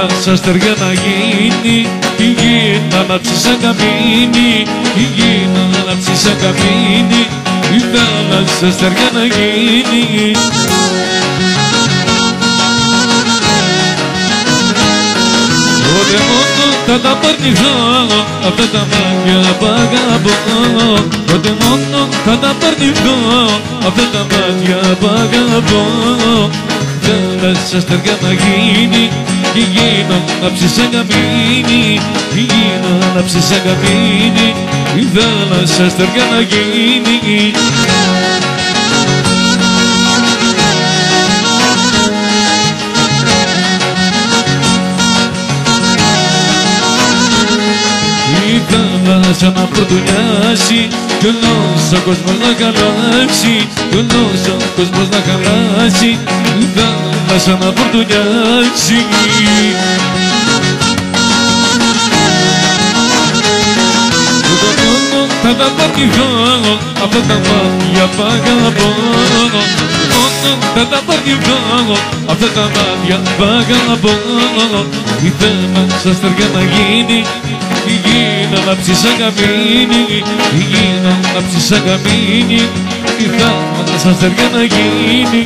θάλασσα στεριά να γίνει, η γη να ανάψει σαν καμίνι, η γη να ανάψει σαν καμίνι, η θάλασσα στεριά να γίνει. Τότε μόνο θα τα παρνηθώ αυτά τα μάτια που αγαπώ, τότε μόνο θα τα παρνηθώ αυτά τα μάτια που αγαπώ. Θάλασσα στεριά να γίνει, η γη να ανάψει σαν καμίνι, η γη να ανάψει σαν καμίνι, η θάλασσα στεριά να γίνει. Η θάλασσα να πρωτονιάσει κι όλος ο κόσμος να χαλάσει, κι όλος ο κόσμος να χαλάσει, η θάλασσα να πρωτονιάσει. Τότε μόνο θα τα παρνηθώ αυτά τα μάτια που αγαπώ, μόνο θα τα παρνηθώ αυτά τα μάτια που αγαπώ. Η θάλασσα στεριά να γίνει, η γη να ανάψει σαν καμίνι, η γη να ανάψει σαν καμίνι, η θάλασσα στεριά να γίνει.